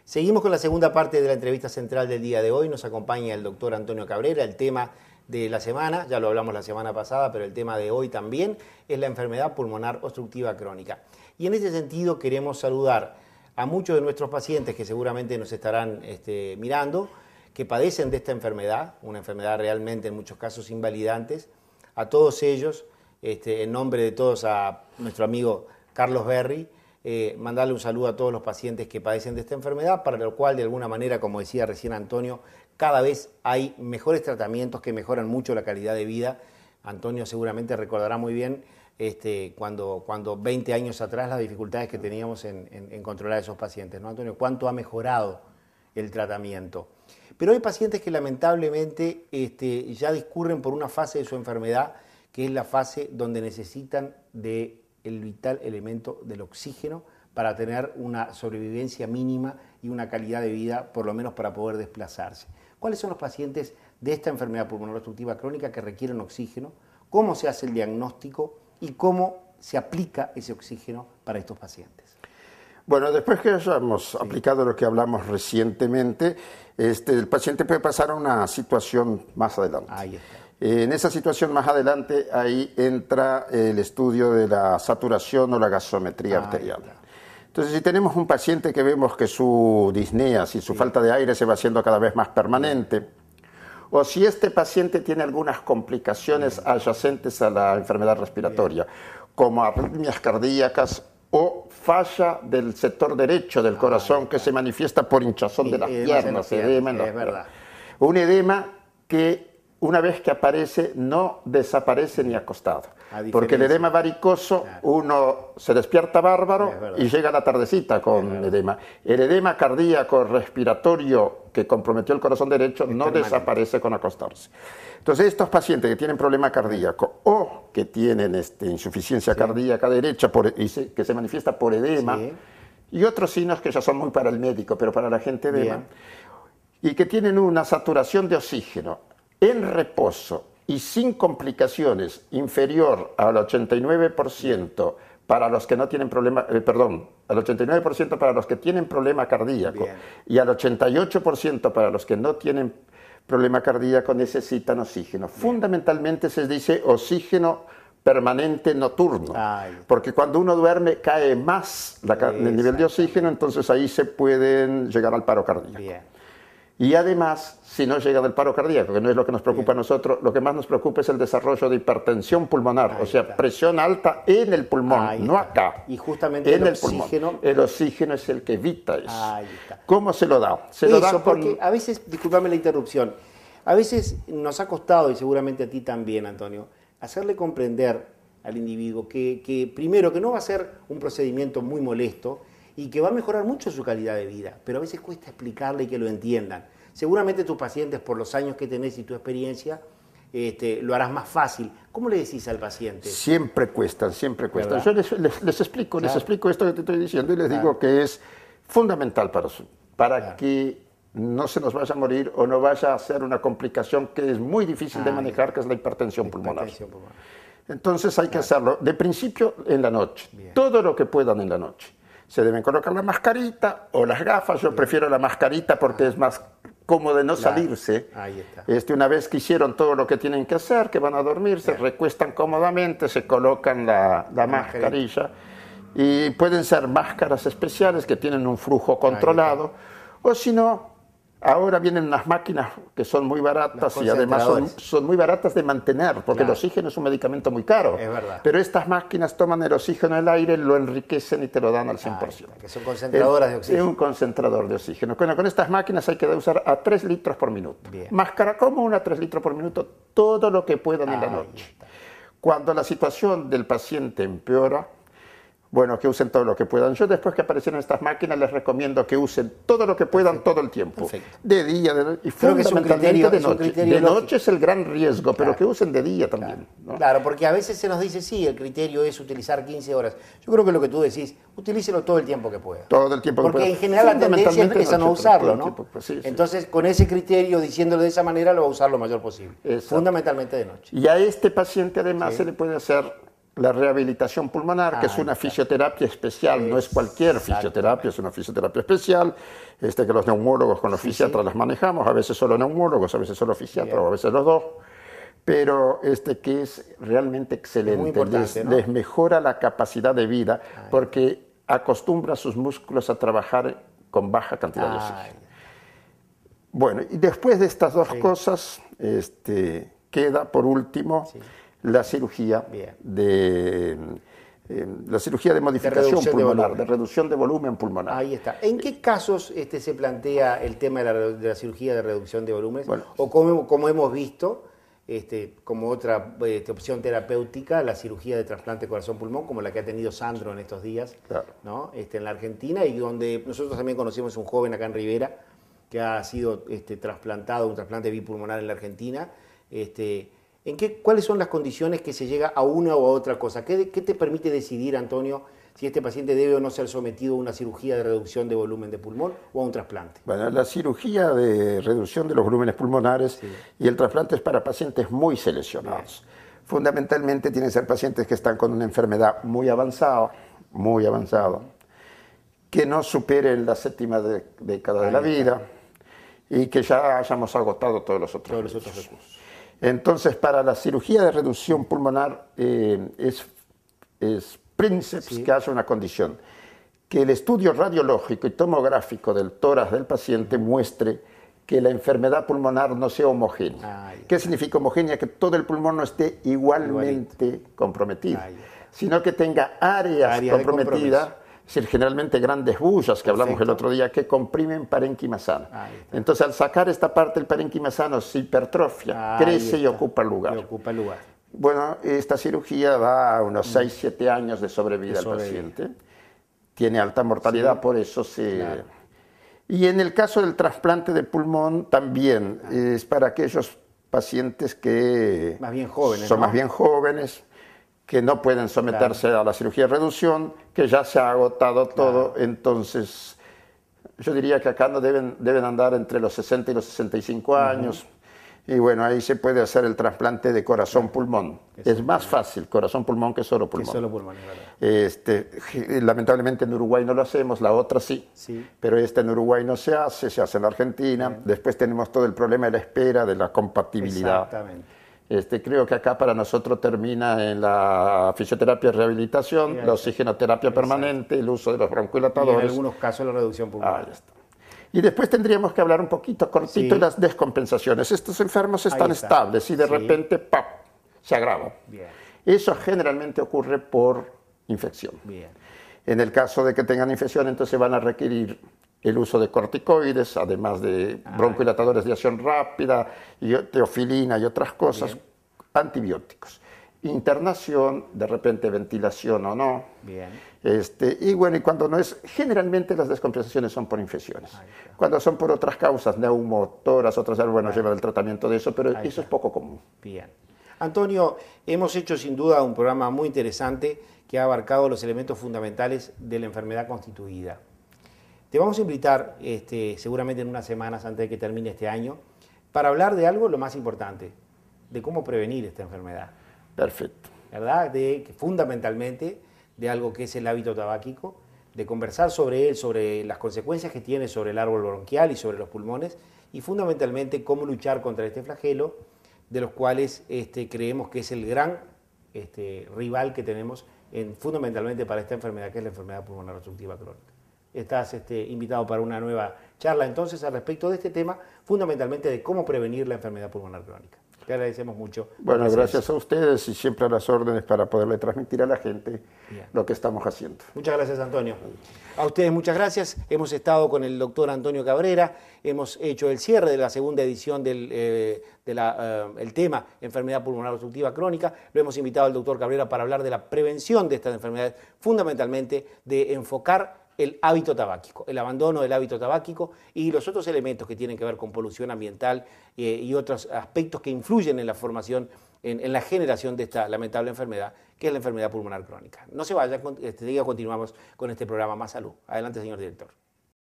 Seguimos con la segunda parte de la entrevista central del día de hoy. Nos acompaña el doctor Antonio Cabrera. El tema de la semana, ya lo hablamos la semana pasada, pero el tema de hoy también es la enfermedad pulmonar obstructiva crónica. Y en ese sentido queremos saludar a muchos de nuestros pacientes que seguramente nos estarán mirando, que padecen de esta enfermedad, una enfermedad realmente en muchos casos invalidante. A todos ellos, en nombre de todos, a nuestro amigo Carlos Berry, mandarle un saludo a todos los pacientes que padecen de esta enfermedad, para lo cual de alguna manera, como decía recién Antonio, cada vez hay mejores tratamientos que mejoran mucho la calidad de vida. Antonio seguramente recordará muy bien cuando 20 años atrás las dificultades que teníamos en controlar a esos pacientes, ¿no, Antonio? ¿Cuánto ha mejorado el tratamiento? Pero hay pacientes que lamentablemente ya discurren por una fase de su enfermedad, que es la fase donde necesitan del vital elemento del oxígeno para tener una sobrevivencia mínima y una calidad de vida, por lo menos para poder desplazarse. ¿Cuáles son los pacientes de esta enfermedad pulmonar obstructiva crónica que requieren oxígeno? ¿Cómo se hace el diagnóstico y cómo se aplica ese oxígeno para estos pacientes? Bueno, después que hayamos aplicado lo que hablamos recientemente, el paciente puede pasar a una situación más adelante. Ahí está. En esa situación más adelante, ahí entra el estudio de la saturación o la gasometría arterial. Entonces, si tenemos un paciente que vemos que su disnea, si su falta de aire se va haciendo cada vez más permanente, o si este paciente tiene algunas complicaciones adyacentes a la enfermedad respiratoria, como arritmias cardíacas o falla del sector derecho del corazón que se manifiesta por hinchazón de las piernas, edema en las piernas. Un edema que una vez que aparece no desaparece ni acostado, porque el edema varicoso uno se despierta bárbaro y llega a la tardecita con edema. El edema cardíaco respiratorio que comprometió el corazón derecho no desaparece con acostarse. Entonces estos pacientes que tienen problema cardíaco o que tienen insuficiencia cardíaca derecha que se manifiesta por edema y otros signos que ya son muy para el médico, pero para la gente edema, y que tienen una saturación de oxígeno en reposo y sin complicaciones inferior al 89% para los que no tienen problema, al 89% para los que tienen problema cardíaco y al 88% para los que no tienen problema cardíaco, necesitan oxígeno. Fundamentalmente se dice oxígeno permanente nocturno, porque cuando uno duerme cae más el nivel de oxígeno, entonces ahí se pueden llegar al paro cardíaco. Y además, si no llega del paro cardíaco, que no es lo que nos preocupa a nosotros, lo que más nos preocupa es el desarrollo de hipertensión pulmonar, o sea, presión alta en el pulmón, no acá. Y justamente en el oxígeno. El oxígeno es el que evita eso. ¿Cómo se lo da? Se lo da porque a veces, discúlpame la interrupción, a veces nos ha costado, y seguramente a ti también, Antonio, hacerle comprender al individuo que primero, que no va a ser un procedimiento muy molesto, y que va a mejorar mucho su calidad de vida, pero a veces cuesta explicarle y que lo entiendan. Seguramente tus pacientes, por los años que tenés y tu experiencia, lo harás más fácil. ¿Cómo le decís al paciente? Siempre cuestan, siempre cuestan. Yo les explico esto que te estoy diciendo y les digo que es fundamental para que no se nos vaya a morir o no vaya a ser una complicación que es muy difícil de manejar, que es la hipertensión pulmonar. Entonces hay que hacerlo de principio en la noche, todo lo que puedan en la noche. Se deben colocar la mascarita o las gafas. Yo prefiero la mascarita porque es más cómodo de no salirse. Ahí está. Una vez que hicieron todo lo que tienen que hacer, que van a dormir, se recuestan cómodamente, se colocan la mascarilla. Y pueden ser máscaras especiales que tienen un flujo controlado. O si no, ahora vienen unas máquinas que son muy baratas y además son muy baratas de mantener, porque el oxígeno es un medicamento muy caro. Es verdad. Pero estas máquinas toman el oxígeno del aire, lo enriquecen y te lo dan al 100%. Que son concentradoras de oxígeno. Es un concentrador de oxígeno. Bueno, con estas máquinas hay que usar a 3 litros por minuto. Máscara común a 3 litros por minuto, todo lo que puedan en la noche. Cuando la situación del paciente empeora, bueno, que usen todo lo que puedan. Yo después que aparecieron estas máquinas les recomiendo que usen todo lo que puedan todo el tiempo. De día, de noche, y fundamentalmente de noche. De noche es el gran riesgo, pero que usen de día también. ¿No? Claro, porque a veces se nos dice, sí, el criterio es utilizar 15 horas. Yo creo que lo que tú decís, utilícelo todo el tiempo que pueda. Todo el tiempo que pueda. Porque en general la tendencia es a no usarlo, ¿no? Entonces, con ese criterio, diciéndolo de esa manera, lo va a usar lo mayor posible. Fundamentalmente de noche. Y a este paciente además se le puede hacer la rehabilitación pulmonar, que es una fisioterapia especial, no es cualquier fisioterapia, es una fisioterapia especial, que los neumólogos con los Sí, fisiatras sí. las manejamos, a veces solo neumólogos, a veces solo fisiatras, Bien. o a veces los dos. Pero que es realmente excelente, importante, ¿no? les mejora la capacidad de vida porque acostumbra a sus músculos a trabajar con baja cantidad de oxígeno. Bueno, y después de estas dos cosas, queda por último la cirugía Bien. la cirugía de modificación reducción de pulmonar, volumen. de reducción de volumen pulmonar. Ahí está. ¿En qué casos se plantea el tema de la cirugía de reducción de volúmenes? Bueno. O como hemos visto, como otra opción terapéutica, la cirugía de trasplante corazón-pulmón, como la que ha tenido Sandro en estos días, Claro. ¿no? En la Argentina, y donde nosotros también conocimos un joven acá en Rivera que ha sido trasplantado, un trasplante bipulmonar en la Argentina. ¿Cuáles son las condiciones que se llega a una o a otra cosa? ¿Qué te permite decidir, Antonio, si este paciente debe o no ser sometido a una cirugía de reducción de volumen de pulmón o a un trasplante? Bueno, la cirugía de reducción de los volúmenes pulmonares y el trasplante es para pacientes muy seleccionados. Bien. Fundamentalmente tienen que ser pacientes que están con una enfermedad muy avanzada, que no superen la séptima década de la vida y que ya hayamos agotado todos los otros recursos. Entonces, para la cirugía de reducción pulmonar es princeps que haya una condición, que el estudio radiológico y tomográfico del tórax del paciente muestre que la enfermedad pulmonar no sea homogénea. ¿Qué significa homogénea? Que todo el pulmón no esté igualmente comprometido, sino que tenga áreas comprometidas, es decir, generalmente grandes bullas que hablamos el otro día, que comprimen parénquima sano. Entonces, al sacar esta parte del parénquima sano, se hipertrofia, crece y ocupa el lugar. Bueno, esta cirugía da unos 6-7 años de sobrevida al paciente. Tiene alta mortalidad, por eso se... Claro. Y en el caso del trasplante de pulmón también es para aquellos pacientes que más bien jóvenes, son más bien jóvenes, que no pueden someterse a la cirugía de reducción, que ya se ha agotado todo. Entonces yo diría que acá no deben andar entre los 60 y los 65 años. Y bueno, ahí se puede hacer el trasplante de corazón-pulmón. Es más fácil corazón-pulmón que solo pulmón. Es verdad. Lamentablemente en Uruguay no lo hacemos, la otra sí. Pero en Uruguay no se hace en la Argentina. Bien. Después tenemos todo el problema de la espera, de la compatibilidad. Exactamente. Creo que acá para nosotros termina en la fisioterapia y rehabilitación, la oxigenoterapia permanente, el uso de los broncohilatadores. Y en algunos casos la reducción pulmonar. Ahí está. Y después tendríamos que hablar un poquito cortito de las descompensaciones. Estos enfermos están estables y de repente ¡pap!, se agravan. Bien. Eso generalmente ocurre por infección. Bien. En el caso de que tengan infección, entonces van a requerir el uso de corticoides, además de broncohilatadores de acción rápida, y teofilina y otras cosas, antibióticos. Internación, de repente ventilación o no. Bien. Y bueno, y cuando no es, generalmente las descompensaciones son por infecciones. Cuando son por otras causas, neumotoras, otras, bueno, llevan el tratamiento de eso, pero eso es poco común. Bien. Antonio, hemos hecho sin duda un programa muy interesante que ha abarcado los elementos fundamentales de la enfermedad constituida. Te vamos a invitar seguramente en unas semanas antes de que termine este año para hablar de algo lo más importante, de cómo prevenir esta enfermedad. Perfecto. ¿Verdad? Fundamentalmente de algo que es el hábito tabáquico, de conversar sobre él, sobre las consecuencias que tiene sobre el árbol bronquial y sobre los pulmones, y fundamentalmente cómo luchar contra este flagelo, de los cuales creemos que es el gran rival que tenemos fundamentalmente para esta enfermedad, que es la enfermedad pulmonar obstructiva crónica. Estás invitado para una nueva charla entonces al respecto de este tema, fundamentalmente de cómo prevenir la enfermedad pulmonar crónica. Te agradecemos mucho. Bueno, gracias a ustedes y siempre a las órdenes para poderle transmitir a la gente lo que estamos haciendo. Muchas gracias, Antonio. A ustedes muchas gracias. Hemos estado con el doctor Antonio Cabrera, hemos hecho el cierre de la segunda edición del tema enfermedad pulmonar obstructiva crónica. Lo hemos invitado al doctor Cabrera para hablar de la prevención de estas enfermedades, fundamentalmente de enfocar el hábito tabáquico, el abandono del hábito tabáquico y los otros elementos que tienen que ver con polución ambiental y otros aspectos que influyen en la formación, en la generación de esta lamentable enfermedad, que es la enfermedad pulmonar crónica. No se vayan, continuamos con este programa Más Salud. Adelante, señor director.